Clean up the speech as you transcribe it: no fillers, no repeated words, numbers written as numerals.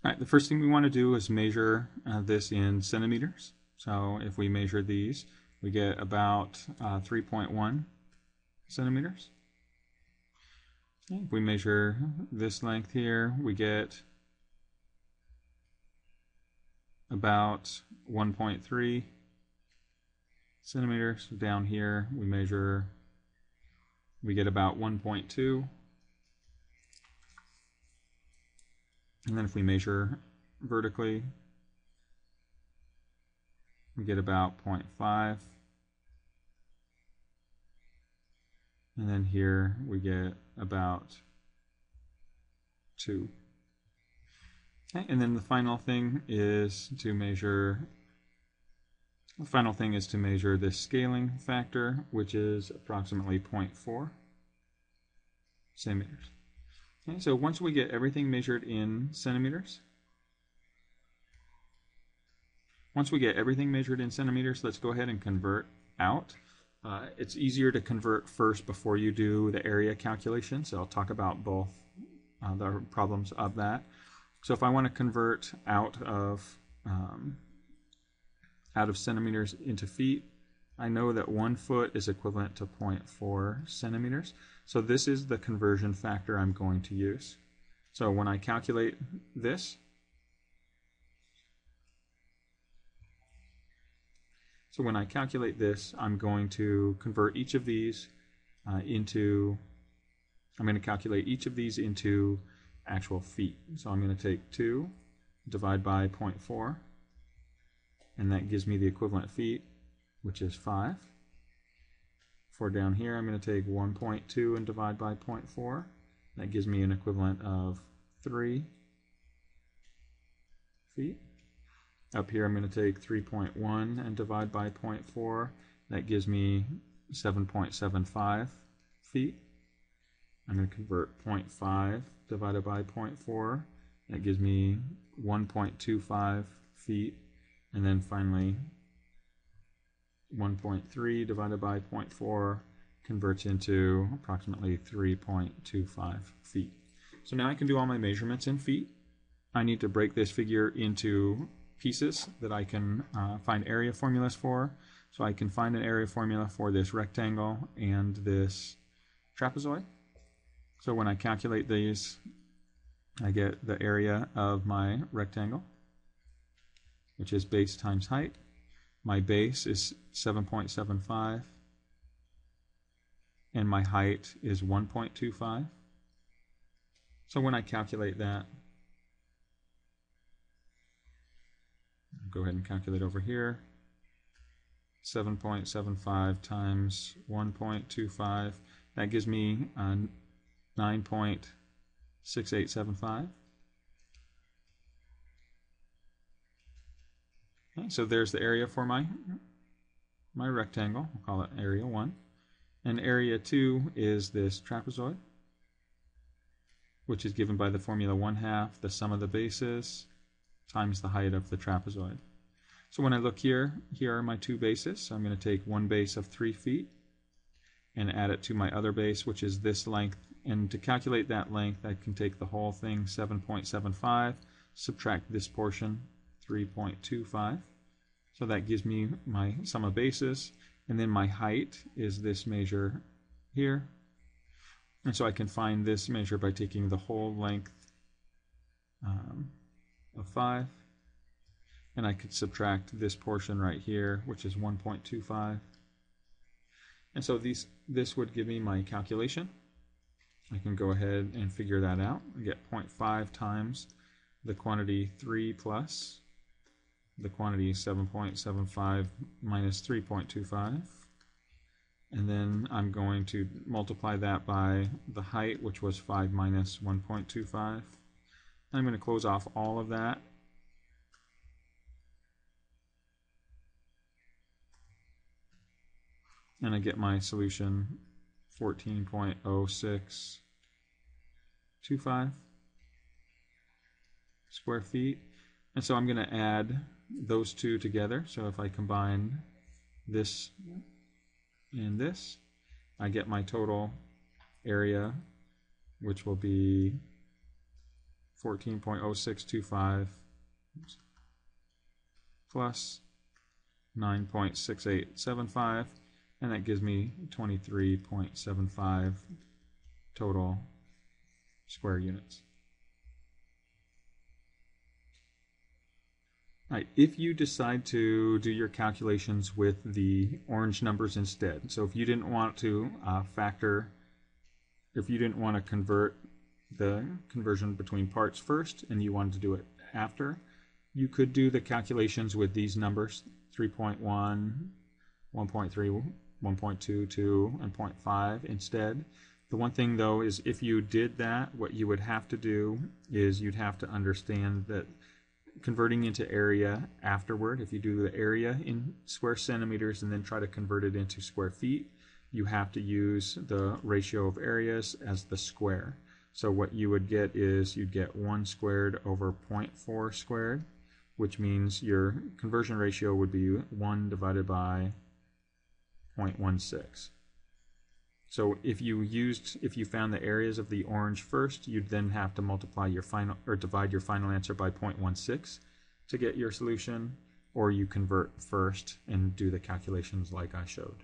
All right, the first thing we want to do is measure this in centimeters. So if we measure these, we get about 3.1 centimeters. Okay, if we measure this length here, we get about 1.3 centimeters. Down here, we get about 1.2. And then if we measure vertically, we get about 0.5. And then here we get about 2. Okay, and then the final thing is to measure this scaling factor, which is approximately 0.4 centimeters. Okay, so once we get everything measured in centimeters, let's go ahead and convert out. It's easier to convert first before you do the area calculation, so I'll talk about both the problems of that. So if I want to convert out of centimeters into feet, I know that 1 foot is equivalent to 0.4 centimeters. So this is the conversion factor I'm going to use. So when I calculate this, I'm going to convert each of these into actual feet. So I'm going to take 2, divide by 0.4, and that gives me the equivalent feet, which is 5. For down here, I'm going to take 1.2 and divide by 0.4. That gives me an equivalent of 3 feet. Up here, I'm going to take 3.1 and divide by 0.4. That gives me 7.75 feet. I'm going to convert 0.5 divided by 0.4. That gives me 1.25 feet. And then finally, 1.3 divided by 0.4 converts into approximately 3.25 feet. So now I can do all my measurements in feet. I need to break this figure into pieces that I can find area formulas for. So I can find an area formula for this rectangle and this trapezoid. So when I calculate these, I get the area of my rectangle, which is base times height. My base is 7.75, and my height is 1.25. So when I calculate that, I'll go ahead and calculate over here. 7.75 times 1.25, that gives me 9.6875. Okay, so there's the area for my rectangle. We'll call it area 1. And area 2 is this trapezoid, which is given by the formula 1/2 the sum of the bases times the height of the trapezoid. So when I look here are my 2 bases. So I'm going to take one base of 3 feet and add it to my other base, which is this length. And to calculate that length, I can take the whole thing, 7.75, subtract this portion, 3.25. So that gives me my sum of bases. And then my height is this measure here. And so I can find this measure by taking the whole length of 5. And I could subtract this portion right here, which is 1.25. And so this would give me my calculation. I can go ahead and figure that out. I get 0.5 times the quantity 3 plus the quantity 7.75 minus 3.25. And then I'm going to multiply that by the height, which was 5 minus 1.25. I'm going to close off all of that. And I get my solution 14.0625 square feet. And so I'm going to add those two together. So if I combine this and this, I get my total area, which will be 14.0625 plus 9.6875, and that gives me 23.75 total square units. Right, if you decide to do your calculations with the orange numbers instead, so if you didn't want to if you didn't want to convert the conversion between parts first and you wanted to do it after, you could do the calculations with these numbers, 3.1, 1.3, 1.22, and 0.5 instead. The one thing though is if you did that, what you would have to do is you'd have to understand that converting into area afterward, if you do the area in square centimeters and then try to convert it into square feet, you have to use the ratio of areas as the square. So what you would get is you'd get 1 squared over 0.4 squared, which means your conversion ratio would be 1 divided by 0.16. So if you found the areas of the orange first, you'd then have to multiply your final, or divide your final answer by 0.16 to get your solution, or you convert first and do the calculations like I showed.